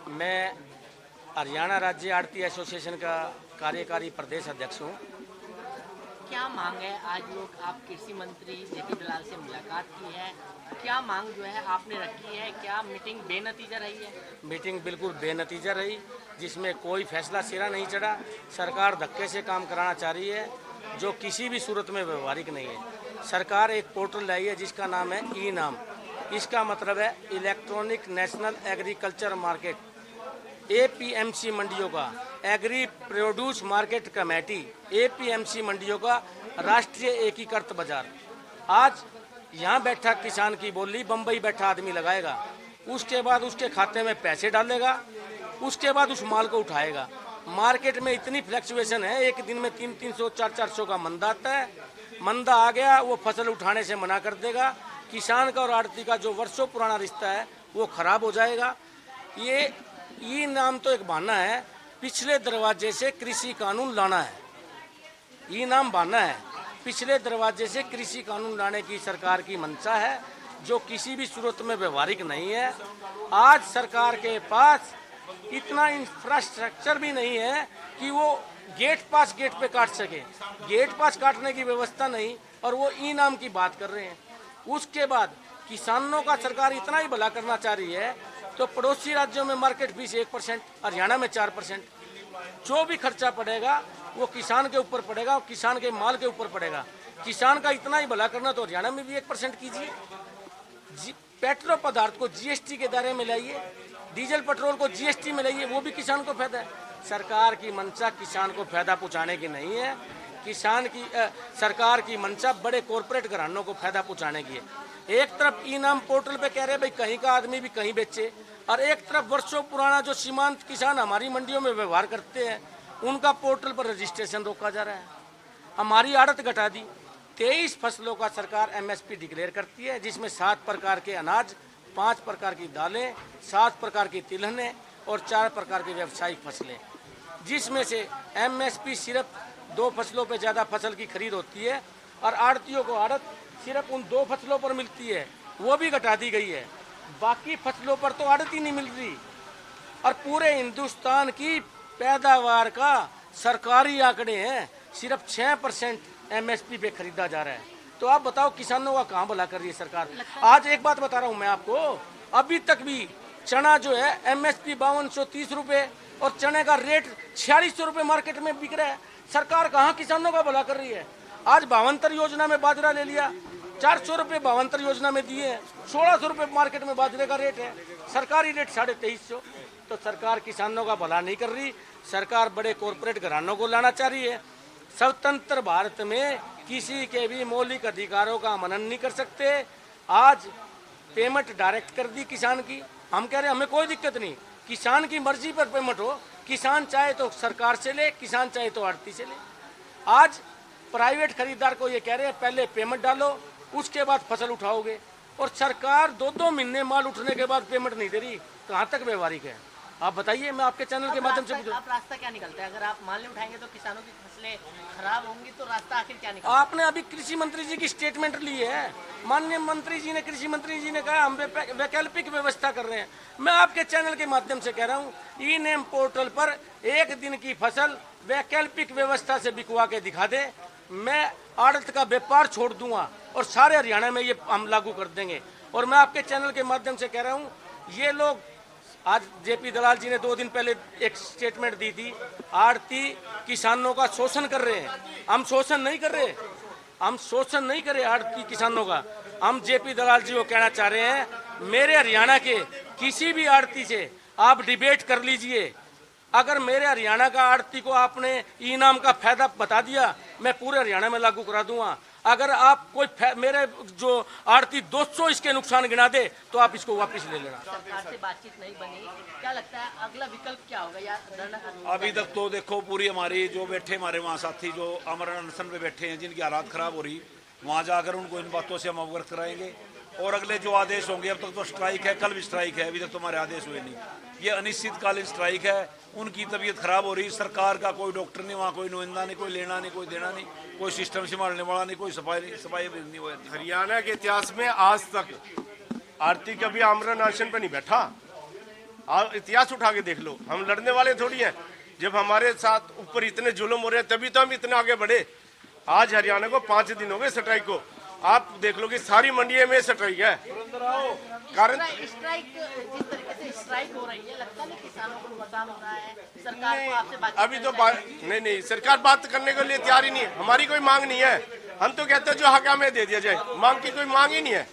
मैं हरियाणा राज्य आड़ती एसोसिएशन का कार्यकारी प्रदेश अध्यक्ष हूँ। क्या मांग है? आज लोग आप कृषि मंत्री जेपी दलाल से मुलाकात की है, क्या मांग जो है आपने रखी है? क्या मीटिंग बेनतीजा रही है? मीटिंग बिल्कुल बेनतीजा रही, जिसमें कोई फैसला सिरा नहीं चढ़ा। सरकार धक्के से काम कराना चाह रही है, जो किसी भी सूरत में व्यवहारिक नहीं है। सरकार एक पोर्टल लाई है जिसका नाम है ई नाम। इसका मतलब है electronic national agriculture market. APMC मंडियों का, agri produce market committee, APMC मंडियों का राष्ट्रीय एकीकृत बाजार। आज यहाँ बैठा किसान की बोली बम्बई बैठा आदमी लगाएगा, उसके बाद उसके खाते में पैसे डालेगा, उसके बाद उस माल को उठाएगा। मार्केट में इतनी फ्लक्चुएशन है, एक दिन में 300 400 का मंदा आता है। मंदा आ गया, वो फसल उठाने से मना कर देगा। किसान का और आड़ती का जो वर्षों पुराना रिश्ता है वो खराब हो जाएगा। ये नाम तो एक बहाना है, पिछले दरवाजे से कृषि कानून लाना है। ये नाम बहाना है, पिछले दरवाजे से कृषि कानून लाने की सरकार की मंशा है, जो किसी भी सूरत में व्यवहारिक नहीं है। आज सरकार के पास इतना इंफ्रास्ट्रक्चर भी नहीं है कि वो गेट पे काट सके। गेट पास काटने की व्यवस्था नहीं, और वो ई नाम की बात कर रहे हैं। उसके बाद किसानों का सरकार इतना ही भला करना चाह रही है, तो पड़ोसी राज्यों में मार्केट फीस 1%, हरियाणा में 4%। जो भी खर्चा पड़ेगा वो किसान के ऊपर पड़ेगा, किसान के माल के ऊपर पड़ेगा। किसान का इतना ही भला करना तो हरियाणा में भी 1% कीजिए। पेट्रोल पदार्थ को जीएसटी के दायरे में लाइए, डीजल पेट्रोल को जीएसटी में लाइए, वो भी किसान को फायदा है। सरकार की मंशा किसान को फायदा पहुंचाने की नहीं है। सरकार की मंशा बड़े कॉरपोरेट घरानों को फायदा पहुंचाने की है। एक तरफ ई नाम पोर्टल पे कह रहे भाई कहीं का आदमी भी कहीं बेचे, और एक तरफ वर्षों पुराना जो सीमांत किसान हमारी मंडियों में व्यवहार करते हैं उनका पोर्टल पर रजिस्ट्रेशन रोका जा रहा है। हमारी आड़त घटा दी। 23 फसलों का सरकार एमएसपी डिक्लेयर करती है, जिसमें 7 प्रकार के अनाज, 5 प्रकार की दालें, 7 प्रकार की तिलहनें और 4 प्रकार की व्यावसायिक फसलें, जिसमें से एमएसपी सिर्फ 2 फसलों पर ज़्यादा फसल की खरीद होती है, और आड़तियों को आड़त सिर्फ उन 2 फसलों पर मिलती है, वो भी घटा दी गई है। बाकी फसलों पर तो आड़त ही नहीं मिल रही। और पूरे हिंदुस्तान की पैदावार का सरकारी आंकड़े हैं, सिर्फ 6% एमएसपी पे खरीदा जा रहा है। तो आप बताओ किसानों का कहाँ भला कर रही है सरकार। आज एक बात बता रहा हूँ मैं आपको, अभी तक भी चना जो है एमएसपी 5230 रुपये, और चने का रेट 4600 रुपये मार्केट में बिक रहा है। सरकार कहाँ किसानों का भला कर रही है। आज भावंतर योजना में बाजरा ले लिया, 400 रुपये भावंतर योजना में दिए हैं, 1600 रुपये मार्केट में बाजरे का रेट है, सरकारी रेट 2350। तो सरकार किसानों का भला नहीं कर रही, सरकार बड़े कॉरपोरेट घरानों को लाना चाह रही है। स्वतंत्र भारत में किसी के भी मौलिक अधिकारों का मनन नहीं कर सकते। आज पेमेंट डायरेक्ट कर दी किसान की। हम कह रहे हैं हमें कोई दिक्कत नहीं, किसान की मर्जी पर पेमेंट हो, किसान चाहे तो सरकार से ले, किसान चाहे तो आड़ती से ले। आज प्राइवेट खरीदार को ये कह रहे हैं पहले पेमेंट डालो, उसके बाद फसल उठाओगे, और सरकार 2-2 महीने माल उठने के बाद पेमेंट नहीं दे रही। कहाँ तक व्यवहारिक है आप बताइए। मैं आपके चैनल के माध्यम से आप रास्ता क्या निकलता है? अगर आप माल नहीं उठाएंगे तो किसानों की फसलें खराब होंगी, तो रास्ता आखिर क्या निकलता है? आपने अभी कृषि मंत्री जी की स्टेटमेंट ली है। माननीय मंत्री जी ने, कृषि मंत्री जी ने कहा हम वैकल्पिक व्यवस्था कर रहे हैं। मैं आपके चैनल के माध्यम से कह रहा हूँ, ई नेम पोर्टल पर एक दिन की फसल वैकल्पिक व्यवस्था से बिकवा के दिखा दे, मैं आड़त का व्यापार छोड़ दूंगा, और सारे हरियाणा में ये हम लागू कर देंगे। और मैं आपके चैनल के माध्यम से कह रहा हूँ, ये लोग आज जेपी दलाल जी ने 2 दिन पहले एक स्टेटमेंट दी थी, आड़ती किसानों का शोषण कर रहे हैं। हम शोषण नहीं कर रहे, हम शोषण नहीं कर रहे आड़ती किसानों का। हम जेपी दलाल जी को कहना चाह रहे हैं, मेरे हरियाणा के किसी भी आड़ती से आप डिबेट कर लीजिए। अगर मेरे हरियाणा का आड़ती को आपने ई नाम का फायदा बता दिया, मैं पूरे हरियाणा में लागू करा दूंगा। अगर आप कोई मेरे जो आड़ती 200 इसके नुकसान गिना दे तो आप इसको वापस ले लेना। सरकार से बातचीत नहीं बनी, क्या लगता है अगला विकल्प क्या होगा? या अभी तक तो देखो पूरी हमारी जो बैठे हमारे वहाँ साथी जो अमरण अनशन पे बैठे हैं, जिनकी हालात खराब हो रही, वहाँ जाकर उनको इन बातों से हम अवगत कराएंगे। और अगले जो आदेश होंगे, अब तक तो स्ट्राइक है, कल भी स्ट्राइक है, अभी तक तो हमारे आदेश हुए नहीं। ये अनिश्चितकालीन स्ट्राइक है। उनकी तबीयत खराब हो रही, सरकार का कोई डॉक्टर नहीं वहाँ, कोई नुमाइंदा नहीं, कोई लेना नहीं, कोई देना नहीं, कोई सिस्टम संभालने वाला नहीं, कोई सफाई नहीं हो जाती। हरियाणा के इतिहास में आज तक आरती कभी आमरण अनशन पर नहीं बैठा। आप इतिहास उठा के देख लो, हम लड़ने वाले थोड़ी हैं। जब हमारे साथ ऊपर इतने जुल्म हो रहे हैं तभी तो हम इतने आगे बढ़े। आज हरियाणा को 5 दिन हो गए स्ट्राइक को, आप देख लो कि सारी मंडियों में स्ट्राइक है। कारण स्ट्राइक जिस तरीके से स्ट्राइक हो रही है, लगता नहीं किसानों को नुकसान हो रहा है? सरकार को आपसे बात अभी तो नहीं, सरकार बात करने के लिए तैयार ही नहीं है। हमारी कोई मांग नहीं है, हम तो कहते हैं जो हक हमें दे दिया जाए, मांग की कोई मांग ही नहीं है।